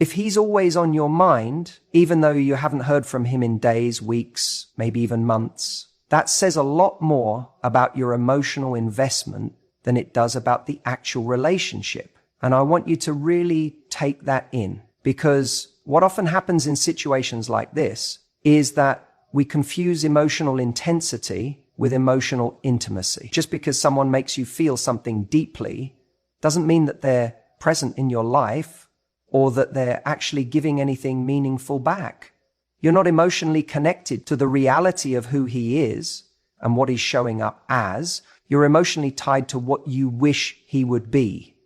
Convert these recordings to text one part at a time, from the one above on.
If he's always on your mind, even though you haven't heard from him in days, weeks, maybe even months, that says a lot more about your emotional investment than it does about the actual relationship. And I want you to really take that in, because what often happens in situations like this is that we confuse emotional intensity with emotional intimacy. Just because someone makes you feel something deeply doesn't mean that they're present in your life or that they're actually giving anything meaningful back. You're not emotionally connected to the reality of who he is and what he's showing up as. You're emotionally tied to what you wish he would be,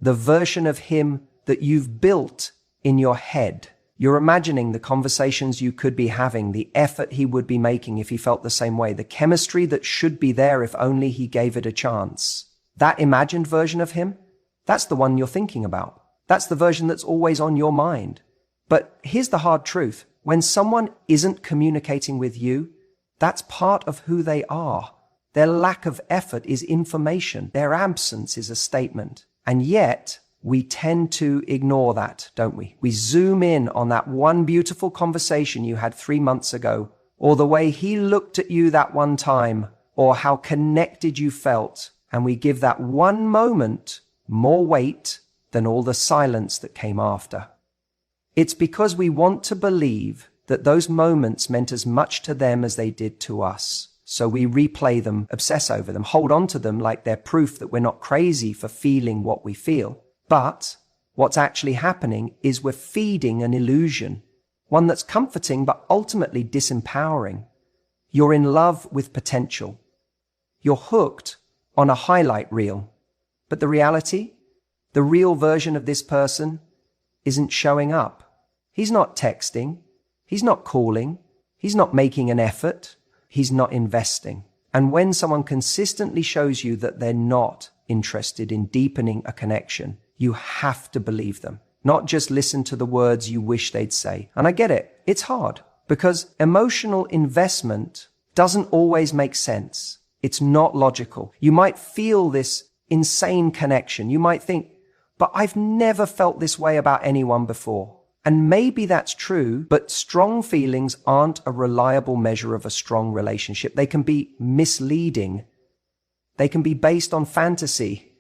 the version of him that you've built in your head. You're imagining the conversations you could be having, the effort he would be making if he felt the same way, the chemistry that should be there if only he gave it a chance. That imagined version of him, that's the one you're thinking about. That's the version that's always on your mind. But here's the hard truth. When someone isn't communicating with you, that's part of who they are. Their lack of effort is information. Their absence is a statement. And yet, we tend to ignore that, don't we? We zoom in on that one beautiful conversation you had 3 months ago, or the way he looked at you that one time, or how connected you felt, and we give that one moment more weight than all the silence that came after. It's because we want to believe that those moments meant as much to them as they did to us. So we replay them, obsess over them, hold on to them like they're proof that we're not crazy for feeling what we feel. But what's actually happening is we're feeding an illusion, one that's comforting but ultimately disempowering. You're in love with potential. You're hooked on a highlight reel. But the reality, the real version of this person, isn't showing up. He's not texting. He's not calling. He's not making an effort. He's not investing. And when someone consistently shows you that they're not interested in deepening a connection, you have to believe them, not just listen to the words you wish they'd say. And I get it. It's hard because emotional investment doesn't always make sense. It's not logical. You might feel this insane connection. You might think, but I've never felt this way about anyone before. And maybe that's true, but strong feelings aren't a reliable measure of a strong relationship. They can be misleading. They can be based on fantasy.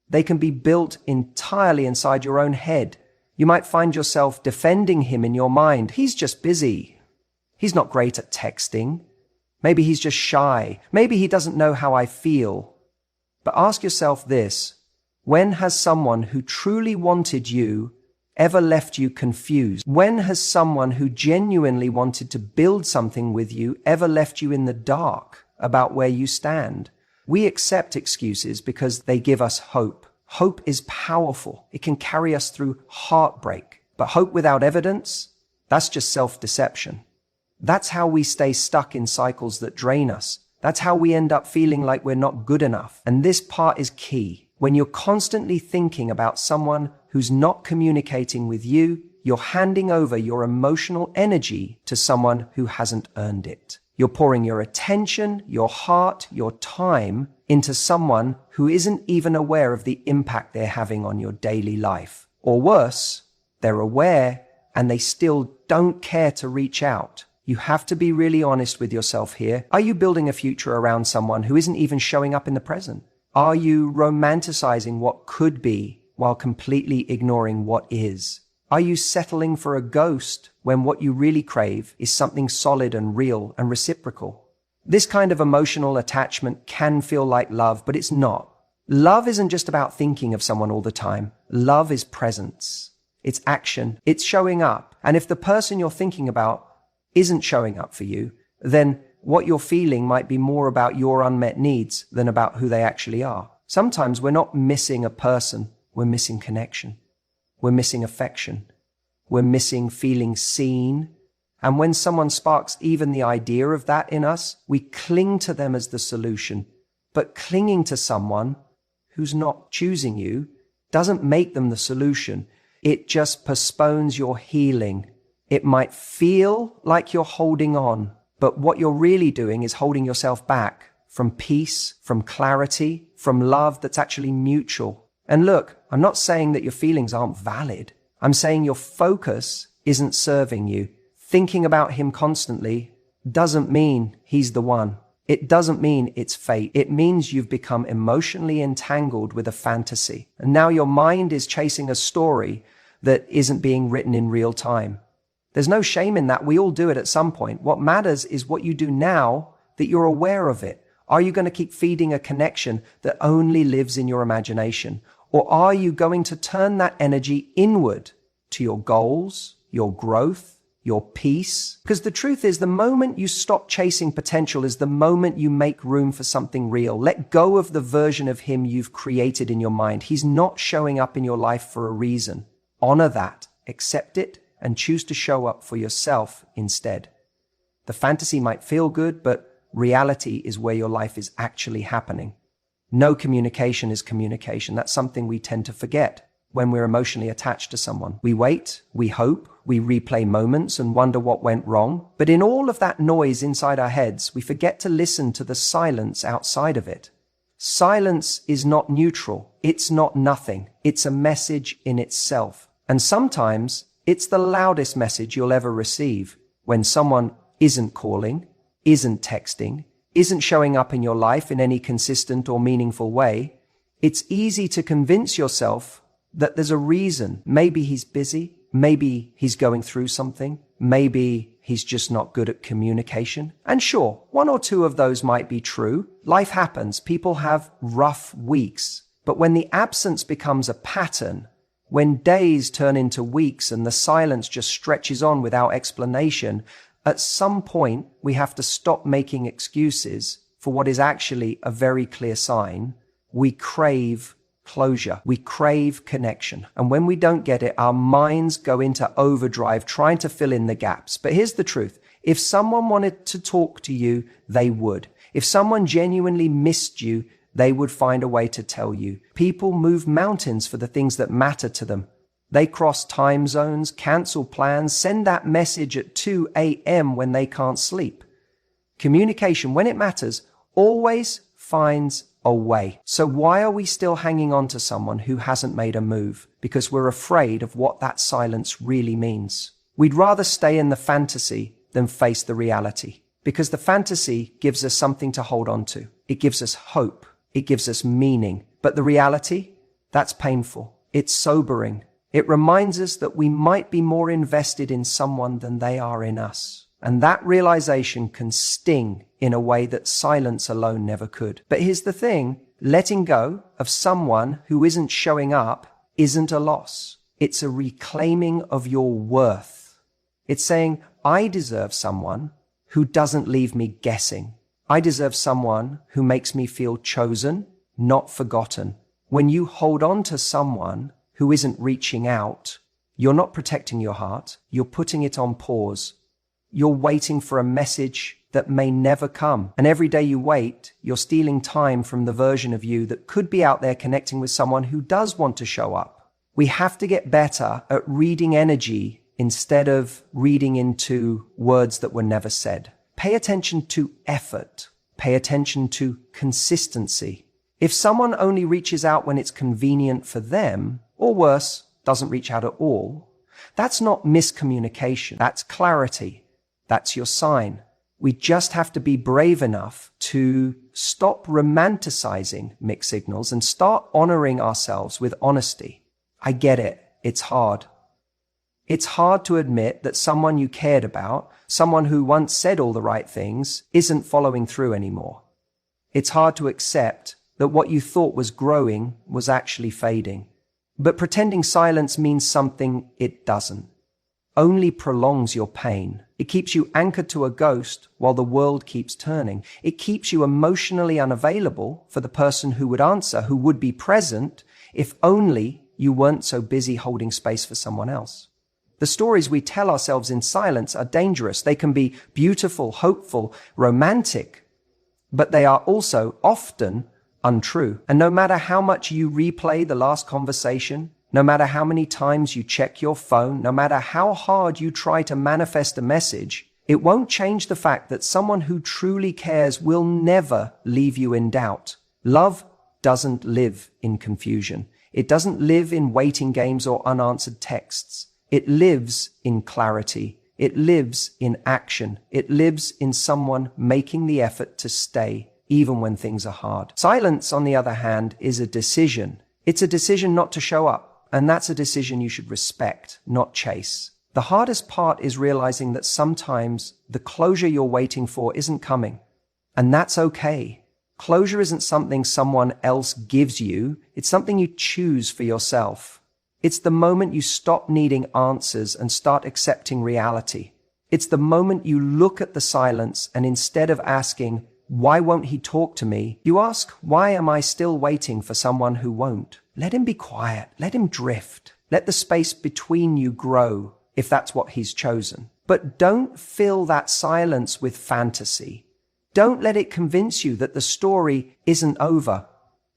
They can be built entirely inside your own head. You might find yourself defending him in your mind. He's just busy. He's not great at texting. Maybe he's just shy. Maybe he doesn't know how I feel. But ask yourself this: when has someone who truly wanted you ever left you confused? When has someone who genuinely wanted to build something with you ever left you in the dark about where you stand? We accept excuses because they give us hope. Hope is powerful. It can carry us through heartbreak. But hope without evidence, that's just self-deception. That's how we stay stuck in cycles that drain us. That's how we end up feeling like we're not good enough. And this part is key. When you're constantly thinking about someone who's not communicating with you, you're handing over your emotional energy to someone who hasn't earned it. You're pouring your attention, your heart, your time into someone who isn't even aware of the impact they're having on your daily life. Or worse, they're aware and they still don't care to reach out. You have to be really honest with yourself here. Are you building a future around someone who isn't even showing up in the present? Are you romanticizing what could be while completely ignoring what is? Are you settling for a ghost when what you really crave is something solid and real and reciprocal? This kind of emotional attachment can feel like love, but it's not. Love isn't just about thinking of someone all the time. Love is presence. It's action. It's showing up. And if the person you're thinking about isn't showing up for you, then what you're feeling might be more about your unmet needs than about who they actually are. Sometimes we're not missing a person. We're missing connection. We're missing affection. We're missing feeling seen. And when someone sparks even the idea of that in us, we cling to them as the solution. But clinging to someone who's not choosing you doesn't make them the solution. It just postpones your healing. It might feel like you're holding on, but what you're really doing is holding yourself back from peace, from clarity, from love that's actually mutual. And look, I'm not saying that your feelings aren't valid. I'm saying your focus isn't serving you. Thinking about him constantly doesn't mean he's the one. It doesn't mean it's fate. It means you've become emotionally entangled with a fantasy. And now your mind is chasing a story that isn't being written in real time. There's no shame in that. We all do it at some point. What matters is what you do now that you're aware of it. Are you going to keep feeding a connection that only lives in your imagination? Or are you going to turn that energy inward to your goals, your growth, your peace? Because the truth is, the moment you stop chasing potential is the moment you make room for something real. Let go of the version of him you've created in your mind. He's not showing up in your life for a reason. Honor that, accept it, and choose to show up for yourself instead. The fantasy might feel good, but reality is where your life is actually happening. No communication is communication. That's something we tend to forget when we're emotionally attached to someone. We wait, we hope, we replay moments and wonder what went wrong. But in all of that noise inside our heads, we forget to listen to the silence outside of it. Silence is not neutral. It's not nothing. It's a message in itself. And sometimes it's the loudest message you'll ever receive when someone isn't calling, isn't texting, isn't showing up in your life in any consistent or meaningful way. It's easy to convince yourself that there's a reason. Maybe he's busy. Maybe he's going through something. Maybe he's just not good at communication. And sure, one or two of those might be true. Life happens. People have rough weeks. But when the absence becomes a pattern, when days turn into weeks and the silence just stretches on without explanation, at some point we have to stop making excuses for what is actually a very clear sign. We crave closure. We crave connection. And when we don't get it, our minds go into overdrive trying to fill in the gaps. But here's the truth. If someone wanted to talk to you, they would. If someone genuinely missed you, they would find a way to tell you. People move mountains for the things that matter to them. They cross time zones, cancel plans, send that message at 2 a.m. when they can't sleep. Communication, when it matters, always finds a way. So why are we still hanging on to someone who hasn't made a move? Because we're afraid of what that silence really means. We'd rather stay in the fantasy than face the reality. Because the fantasy gives us something to hold on to. It gives us hope. It gives us meaning. But the reality, that's painful. It's sobering. It reminds us that we might be more invested in someone than they are in us. And that realization can sting in a way that silence alone never could. But here's the thing, letting go of someone who isn't showing up isn't a loss. It's a reclaiming of your worth. It's saying, I deserve someone who doesn't leave me guessing. I deserve someone who makes me feel chosen, not forgotten. When you hold on to someone who isn't reaching out, you're not protecting your heart. You're putting it on pause. You're waiting for a message that may never come. And every day you wait, you're stealing time from the version of you that could be out there connecting with someone who does want to show up. We have to get better at reading energy instead of reading into words that were never said. Pay attention to effort. Pay attention to consistency. If someone only reaches out when it's convenient for them, or worse, doesn't reach out at all, that's not miscommunication. That's clarity. That's your sign. We just have to be brave enough to stop romanticizing mixed signals and start honoring ourselves with honesty. I get it. It's hard. It's hard to admit that someone you cared about, someone who once said all the right things, isn't following through anymore. It's hard to accept that what you thought was growing was actually fading. But pretending silence means something it doesn't. Only prolongs your pain. It keeps you anchored to a ghost while the world keeps turning. It keeps you emotionally unavailable for the person who would answer, who would be present, if only you weren't so busy holding space for someone else. The stories we tell ourselves in silence are dangerous. They can be beautiful, hopeful, romantic, but they are also often untrue. And no matter how much you replay the last conversation, no matter how many times you check your phone, no matter how hard you try to manifest a message, it won't change the fact that someone who truly cares will never leave you in doubt. Love doesn't live in confusion. It doesn't live in waiting games or unanswered texts. It lives in clarity. It lives in action. It lives in someone making the effort to stay, even when things are hard. Silence, on the other hand, is a decision. It's a decision not to show up, and that's a decision you should respect, not chase. The hardest part is realizing that sometimes the closure you're waiting for isn't coming, and that's okay. Closure isn't something someone else gives you. It's something you choose for yourself. It's the moment you stop needing answers and start accepting reality. It's the moment you look at the silence and instead of asking, why won't he talk to me? You ask, why am I still waiting for someone who won't? Let him be quiet. Let him drift. Let the space between you grow if that's what he's chosen. But don't fill that silence with fantasy. Don't let it convince you that the story isn't over.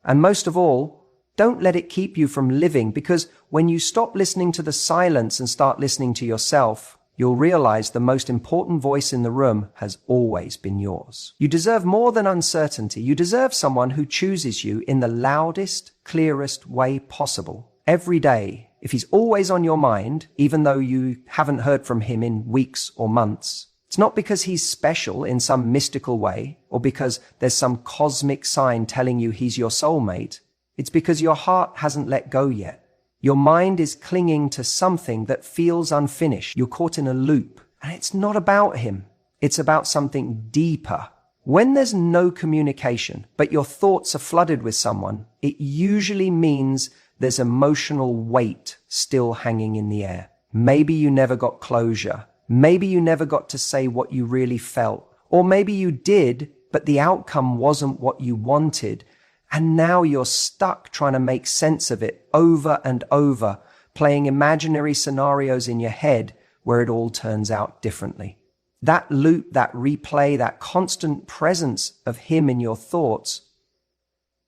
And most of all, don't let it keep you from living, because when you stop listening to the silence and start listening to yourself, you'll realize the most important voice in the room has always been yours. You deserve more than uncertainty. You deserve someone who chooses you in the loudest, clearest way possible. Every day, if he's always on your mind, even though you haven't heard from him in weeks or months, it's not because he's special in some mystical way or because there's some cosmic sign telling you he's your soulmate. It's because your heart hasn't let go yet. Your mind is clinging to something that feels unfinished. You're caught in a loop, and it's not about him. It's about something deeper. When there's no communication, but your thoughts are flooded with someone, it usually means there's emotional weight still hanging in the air. Maybe you never got closure. Maybe you never got to say what you really felt. Or maybe you did, but the outcome wasn't what you wanted. And now you're stuck trying to make sense of it over and over, playing imaginary scenarios in your head where it all turns out differently. That loop, that replay, that constant presence of him in your thoughts,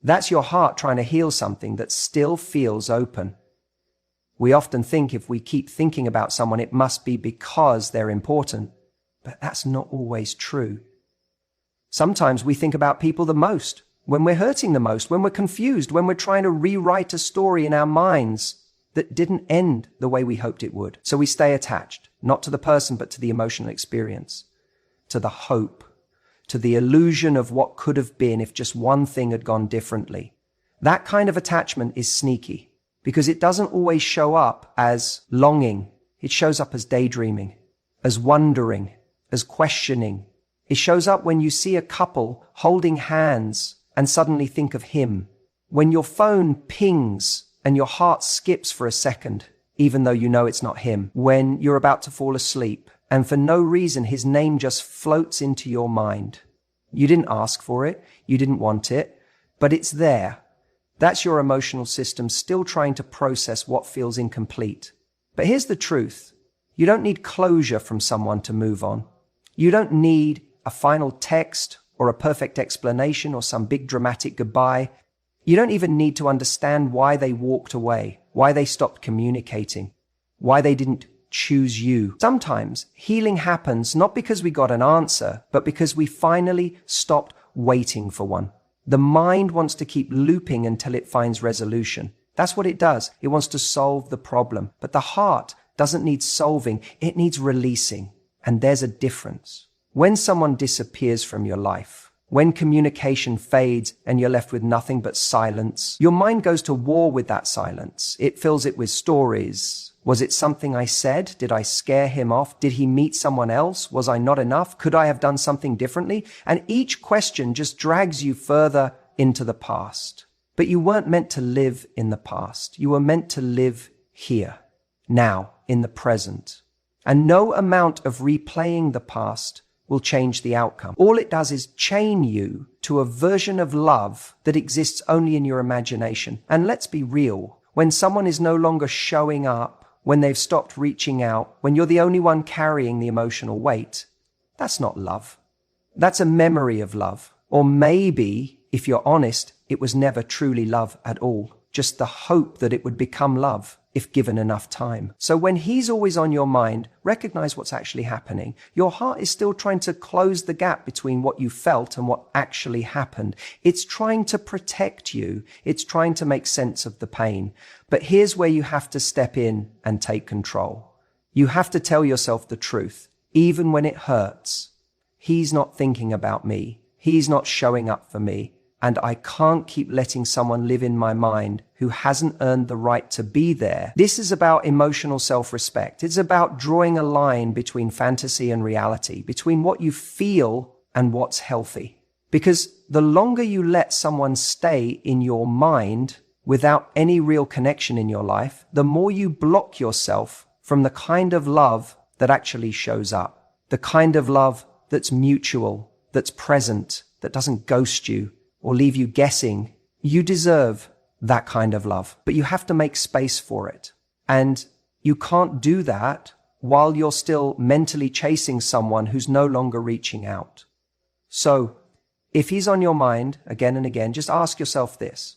that's your heart trying to heal something that still feels open. We often think if we keep thinking about someone, it must be because they're important, but that's not always true. Sometimes we think about people the most, when we're hurting the most, when we're confused, when we're trying to rewrite a story in our minds that didn't end the way we hoped it would. So we stay attached, not to the person, but to the emotional experience, to the hope, to the illusion of what could have been if just one thing had gone differently. That kind of attachment is sneaky, because it doesn't always show up as longing. It shows up as daydreaming, as wondering, as questioning. It shows up when you see a couple holding hands and suddenly think of him. When your phone pings and your heart skips for a second, even though you know it's not him. When you're about to fall asleep and for no reason his name just floats into your mind. You didn't ask for it. You didn't want it, but it's there. That's your emotional system still trying to process what feels incomplete. But here's the truth. You don't need closure from someone to move on. You don't need a final text or a perfect explanation or some big dramatic goodbye. You don't even need to understand why they walked away, why they stopped communicating, why they didn't choose you. Sometimes healing happens not because we got an answer, but because we finally stopped waiting for one. The mind wants to keep looping until it finds resolution. That's what it does. It wants to solve the problem. But the heart doesn't need solving. It needs releasing. And there's a difference. When someone disappears from your life, when communication fades and you're left with nothing but silence, your mind goes to war with that silence. It fills it with stories. Was it something I said? Did I scare him off? Did he meet someone else? Was I not enough? Could I have done something differently? And each question just drags you further into the past. But you weren't meant to live in the past. You were meant to live here, now, in the present. And no amount of replaying the past will change the outcome. All it does is chain you to a version of love that exists only in your imagination. And let's be real. When someone is no longer showing up, when they've stopped reaching out, when you're the only one carrying the emotional weight, that's not love. That's a memory of love. Or maybe, if you're honest, it was never truly love at all. Just the hope that it would become love. if given enough time. So when he's always on your mind, recognize what's actually happening. Your heart is still trying to close the gap between what you felt and what actually happened. It's trying to protect you. It's trying to make sense of the pain. But here's where you have to step in and take control. You have to tell yourself the truth, even when it hurts. He's not thinking about me. He's not showing up for me. And I can't keep letting someone live in my mind who hasn't earned the right to be there. This is about emotional self-respect. It's about drawing a line between fantasy and reality, between what you feel and what's healthy. Because the longer you let someone stay in your mind without any real connection in your life, the more you block yourself from the kind of love that actually shows up. The kind of love that's mutual, that's present, that doesn't ghost you or leave you guessing. You deserve that kind of love, but you have to make space for it. And you can't do that while you're still mentally chasing someone who's no longer reaching out. So if he's on your mind again and again, just ask yourself this: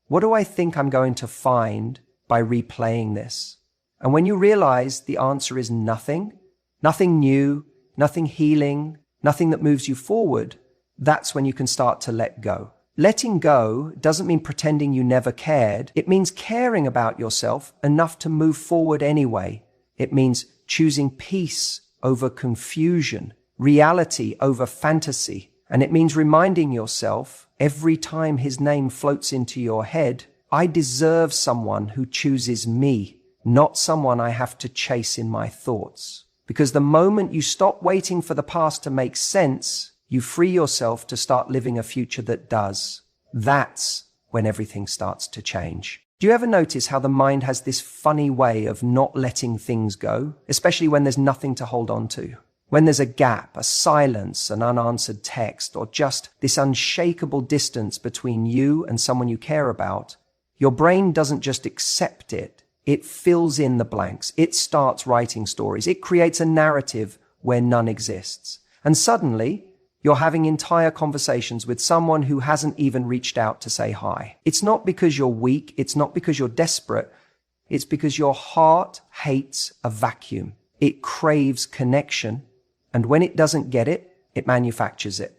what do I think I'm going to find by replaying this? And when you realize the answer is nothing, nothing new, nothing healing, nothing that moves you forward, that's when you can start to let go. Letting go doesn't mean pretending you never cared. It means caring about yourself enough to move forward anyway. It means choosing peace over confusion, reality over fantasy. And it means reminding yourself every time his name floats into your head, I deserve someone who chooses me, not someone I have to chase in my thoughts. Because the moment you stop waiting for the past to make sense, you free yourself to start living a future that does. That's when everything starts to change. Do you ever notice how the mind has this funny way of not letting things go, especially when there's nothing to hold on to? When there's a gap, a silence, an unanswered text, or just this unshakable distance between you and someone you care about, your brain doesn't just accept it. It fills in the blanks. It starts writing stories. It creates a narrative where none exists. And suddenly, you're having entire conversations with someone who hasn't even reached out to say hi. It's not because you're weak. It's not because you're desperate. It's because your heart hates a vacuum. It craves connection. And when it doesn't get it, it manufactures it.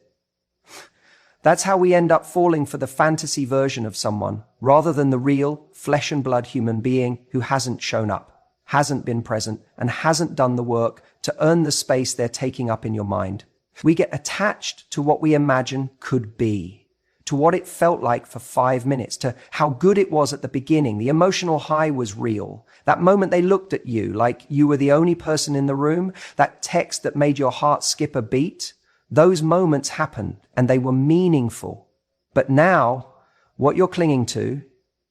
That's how we end up falling for the fantasy version of someone rather than the real flesh and blood human being who hasn't shown up, hasn't been present, and hasn't done the work to earn the space they're taking up in your mind. We get attached to what we imagine could be, to what it felt like for 5 minutes, to how good it was at the beginning. The emotional high was real. That moment they looked at you like you were the only person in the room, that text that made your heart skip a beat, those moments happened and they were meaningful. But now, what you're clinging to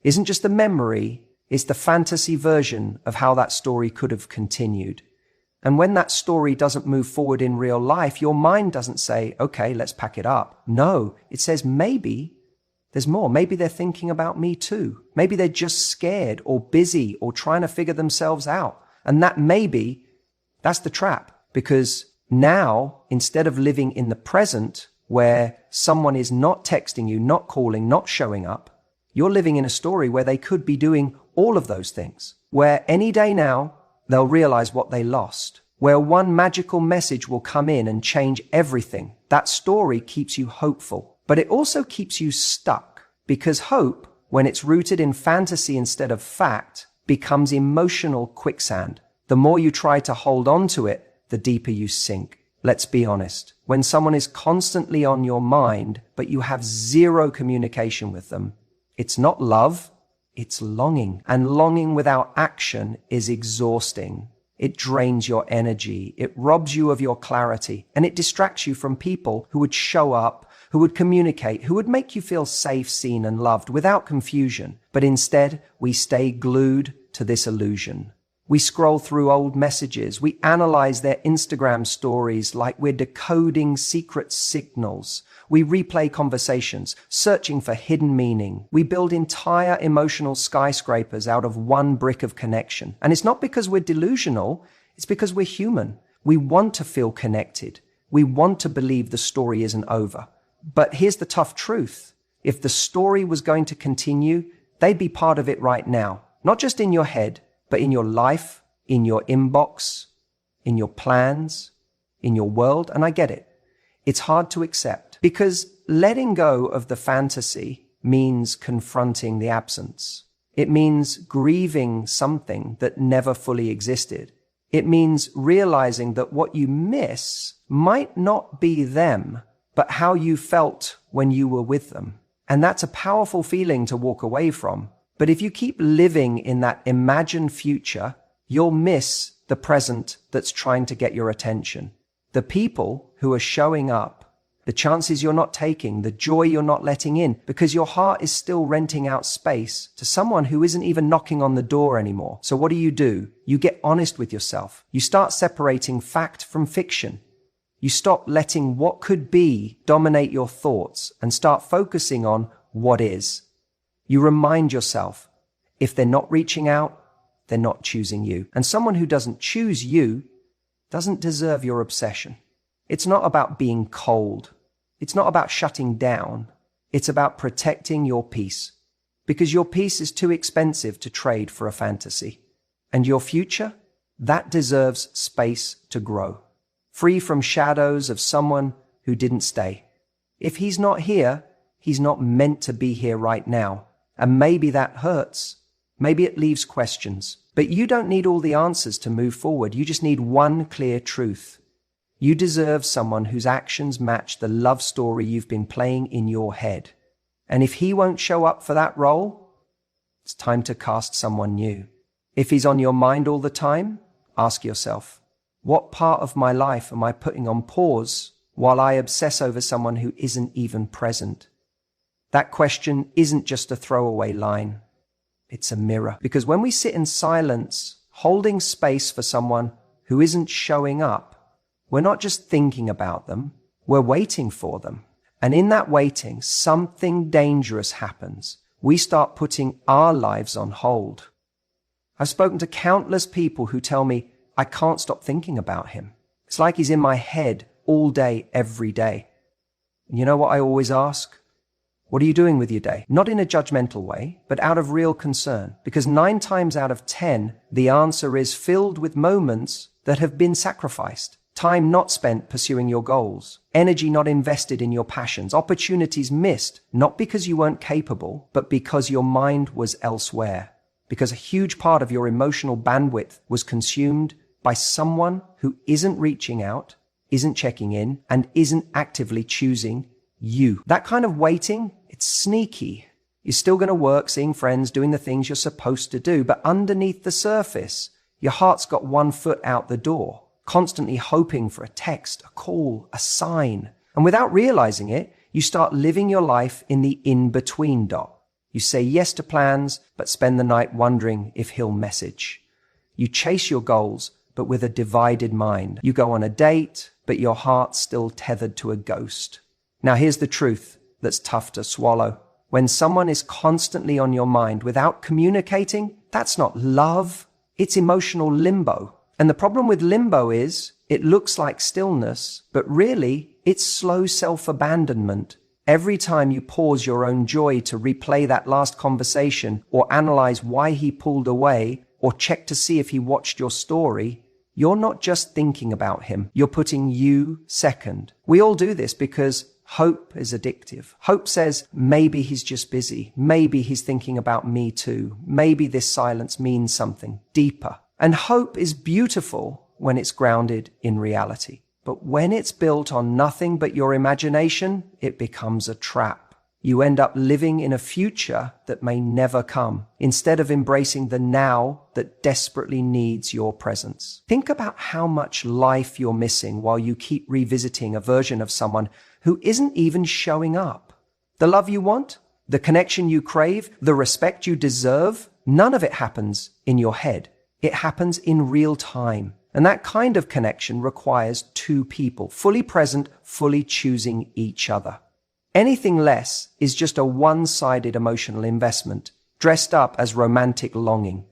isn't just the memory, it's the fantasy version of how that story could have continued. And when that story doesn't move forward in real life, your mind doesn't say, okay, let's pack it up. No, it says maybe there's more. Maybe they're thinking about me too. Maybe they're just scared or busy or trying to figure themselves out. And that maybe, that's the trap. Because now, instead of living in the present where someone is not texting you, not calling, not showing up, you're living in a story where they could be doing all of those things. Where any day now, they'll realize what they lost, where one magical message will come in and change everything. That story keeps you hopeful, but it also keeps you stuck because hope, when it's rooted in fantasy instead of fact, becomes emotional quicksand. The more you try to hold on to it, the deeper you sink. Let's be honest. When someone is constantly on your mind, but you have zero communication with them, it's not love. It's longing, and longing without action is exhausting. It drains your energy. It robs you of your clarity, and it distracts you from people who would show up, who would communicate, who would make you feel safe, seen, and loved without confusion. But instead, we stay glued to this illusion. We scroll through old messages. We analyze their Instagram stories like we're decoding secret signals. We replay conversations, searching for hidden meaning. We build entire emotional skyscrapers out of one brick of connection. And it's not because we're delusional, it's because we're human. We want to feel connected. We want to believe the story isn't over. But here's the tough truth. If the story was going to continue, they'd be part of it right now. Not just in your head, But in your life, in your inbox, in your plans, in your world, and I get it, it's hard to accept because letting go of the fantasy means confronting the absence. It means grieving something that never fully existed. It means realizing that what you miss might not be them, but how you felt when you were with them. And that's a powerful feeling to walk away from. But if you keep living in that imagined future, you'll miss the present that's trying to get your attention. The people who are showing up, the chances you're not taking, the joy you're not letting in, because your heart is still renting out space to someone who isn't even knocking on the door anymore. So what do? You get honest with yourself. You start separating fact from fiction. You stop letting what could be dominate your thoughts and start focusing on what is. You remind yourself, if they're not reaching out, they're not choosing you. And someone who doesn't choose you doesn't deserve your obsession. It's not about being cold. It's not about shutting down. It's about protecting your peace. Because your peace is too expensive to trade for a fantasy. And your future, that deserves space to grow. Free from shadows of someone who didn't stay. If he's not here, he's not meant to be here right now. And maybe that hurts. Maybe it leaves questions. But you don't need all the answers to move forward. You just need one clear truth. You deserve someone whose actions match the love story you've been playing in your head. And if he won't show up for that role, it's time to cast someone new. If he's on your mind all the time, ask yourself, what part of my life am I putting on pause while I obsess over someone who isn't even present? That question isn't just a throwaway line. It's a mirror. Because when we sit in silence, holding space for someone who isn't showing up, we're not just thinking about them, we're waiting for them. And in that waiting, something dangerous happens. We start putting our lives on hold. I've spoken to countless people who tell me, I can't stop thinking about him. It's like he's in my head all day, every day. And you know what I always ask? What are you doing with your day? Not in a judgmental way, but out of real concern. Because 9 times out of 10, the answer is filled with moments that have been sacrificed. Time not spent pursuing your goals. Energy not invested in your passions. Opportunities missed, not because you weren't capable, but because your mind was elsewhere. Because a huge part of your emotional bandwidth was consumed by someone who isn't reaching out, isn't checking in, and isn't actively choosing you. That kind of waiting, it's sneaky. You're still going to work, seeing friends, doing the things you're supposed to do, but underneath the surface, your heart's got one foot out the door, constantly hoping for a text, a call, a sign. And without realizing it, you start living your life in the in-between dot. You say yes to plans, but spend the night wondering if he'll message. You chase your goals, but with a divided mind. You go on a date, but your heart's still tethered to a ghost. Now here's the truth that's tough to swallow. When someone is constantly on your mind without communicating, that's not love, it's emotional limbo. And the problem with limbo is it looks like stillness, but really it's slow self-abandonment. Every time you pause your own joy to replay that last conversation or analyze why he pulled away or check to see if he watched your story, you're not just thinking about him. You're putting you second. We all do this because hope is addictive. Hope says, maybe he's just busy. Maybe he's thinking about me too. Maybe this silence means something deeper. And hope is beautiful when it's grounded in reality. But when it's built on nothing but your imagination, it becomes a trap. You end up living in a future that may never come, instead of embracing the now that desperately needs your presence. Think about how much life you're missing while you keep revisiting a version of someone who isn't even showing up. The love you want, the connection you crave, the respect you deserve, none of it happens in your head. It happens in real time. And that kind of connection requires 2 people, fully present, fully choosing each other. Anything less is just a one-sided emotional investment, dressed up as romantic longing.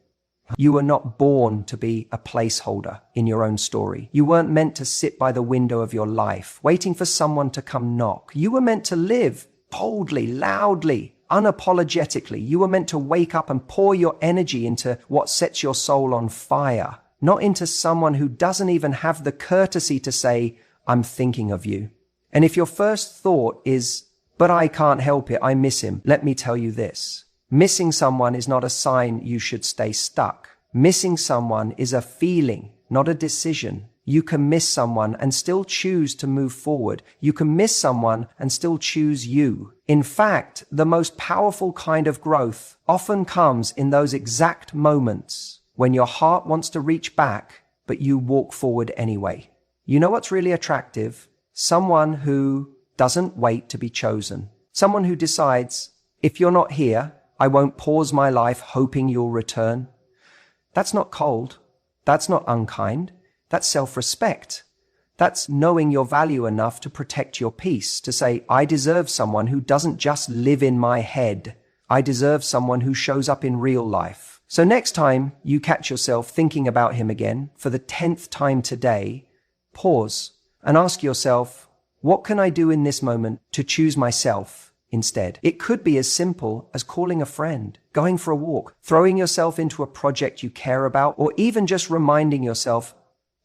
You were not born to be a placeholder in your own story. You weren't meant to sit by the window of your life, waiting for someone to come knock. You were meant to live boldly, loudly, unapologetically. You were meant to wake up and pour your energy into what sets your soul on fire, not into someone who doesn't even have the courtesy to say, I'm thinking of you. And if your first thought is, but I can't help it, I miss him, let me tell you this. Missing someone is not a sign you should stay stuck. Missing someone is a feeling, not a decision. You can miss someone and still choose to move forward. You can miss someone and still choose you. In fact, the most powerful kind of growth often comes in those exact moments when your heart wants to reach back, but you walk forward anyway. You know what's really attractive? Someone who doesn't wait to be chosen. Someone who decides, if you're not here, I won't pause my life hoping you'll return. That's not cold. That's not unkind. That's self-respect. That's knowing your value enough to protect your peace, to say, I deserve someone who doesn't just live in my head. I deserve someone who shows up in real life. So next time you catch yourself thinking about him again for the 10th time today, pause and ask yourself, what can I do in this moment to choose myself instead? It could be as simple as calling a friend, going for a walk, throwing yourself into a project you care about, or even just reminding yourself,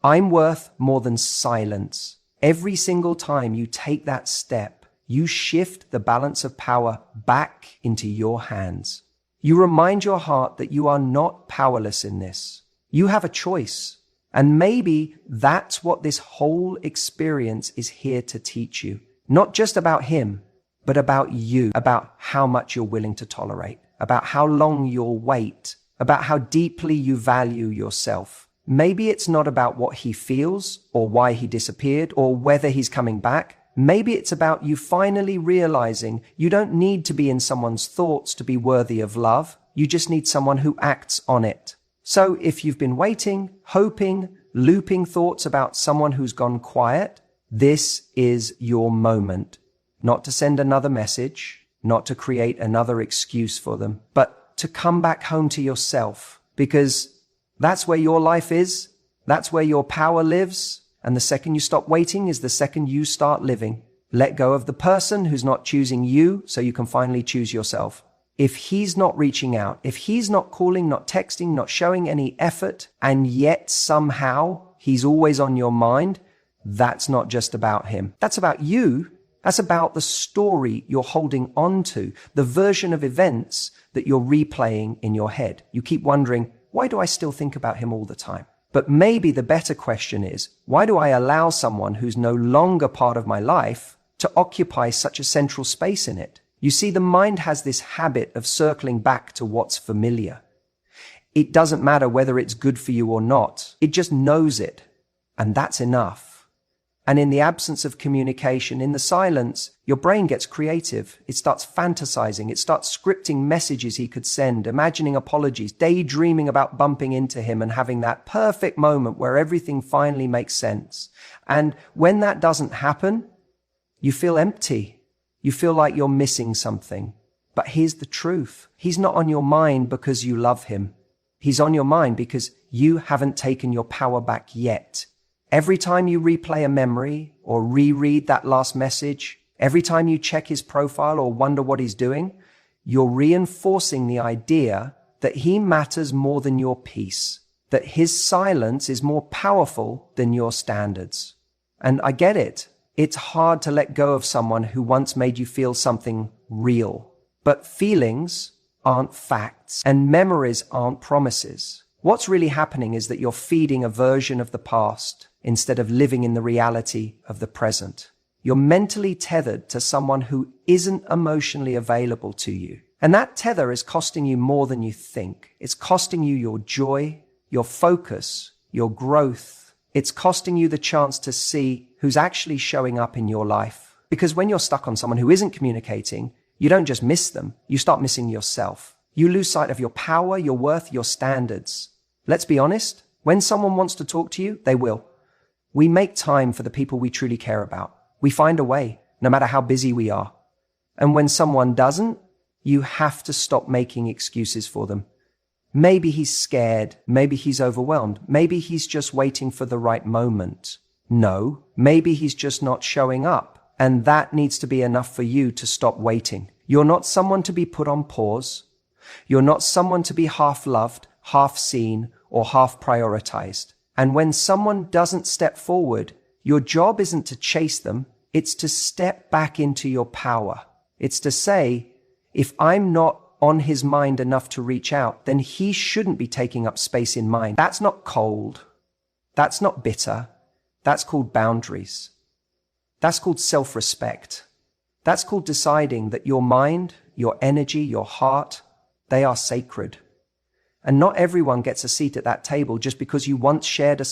I'm worth more than silence. Every single time you take that step, you shift the balance of power back into your hands. You remind your heart that you are not powerless in this. You have a choice. And maybe that's what this whole experience is here to teach you. Not just about him, but about you, about how much you're willing to tolerate, about how long you'll wait, about how deeply you value yourself. Maybe it's not about what he feels or why he disappeared or whether he's coming back. Maybe it's about you finally realizing you don't need to be in someone's thoughts to be worthy of love. You just need someone who acts on it. So if you've been waiting, hoping, looping thoughts about someone who's gone quiet, this is your moment. Not to send another message, not to create another excuse for them, but to come back home to yourself, because that's where your life is. That's where your power lives. And the second you stop waiting is the second you start living. Let go of the person who's not choosing you so you can finally choose yourself. If he's not reaching out, if he's not calling, not texting, not showing any effort, and yet somehow he's always on your mind, that's not just about him. That's about you. That's about the story you're holding on to, the version of events that you're replaying in your head. You keep wondering, why do I still think about him all the time? But maybe the better question is, why do I allow someone who's no longer part of my life to occupy such a central space in it? You see, the mind has this habit of circling back to what's familiar. It doesn't matter whether it's good for you or not. It just knows it. And that's enough. And in the absence of communication, in the silence, your brain gets creative. It starts fantasizing. It starts scripting messages he could send, imagining apologies, daydreaming about bumping into him and having that perfect moment where everything finally makes sense. And when that doesn't happen, you feel empty. You feel like you're missing something. But here's the truth. He's not on your mind because you love him. He's on your mind because you haven't taken your power back yet. Every time you replay a memory or reread that last message, every time you check his profile or wonder what he's doing, you're reinforcing the idea that he matters more than your peace, that his silence is more powerful than your standards. And I get it. It's hard to let go of someone who once made you feel something real. But feelings aren't facts and memories aren't promises. What's really happening is that you're feeding a version of the past instead of living in the reality of the present. You're mentally tethered to someone who isn't emotionally available to you. And that tether is costing you more than you think. It's costing you your joy, your focus, your growth. It's costing you the chance to see who's actually showing up in your life. Because when you're stuck on someone who isn't communicating, you don't just miss them, you start missing yourself. You lose sight of your power, your worth, your standards. Let's be honest, when someone wants to talk to you, they will. We make time for the people we truly care about. We find a way, no matter how busy we are. And when someone doesn't, you have to stop making excuses for them. Maybe he's scared. Maybe he's overwhelmed. Maybe he's just waiting for the right moment. No, maybe he's just not showing up. And that needs to be enough for you to stop waiting. You're not someone to be put on pause. You're not someone to be half loved, half seen, or half prioritized. And when someone doesn't step forward, your job isn't to chase them. It's to step back into your power. It's to say, if I'm not on his mind enough to reach out, then he shouldn't be taking up space in mine. That's not cold. That's not bitter. That's called boundaries. That's called self-respect. That's called deciding that your mind, your energy, your heart, they are sacred. And not everyone gets a seat at that table just because you once shared a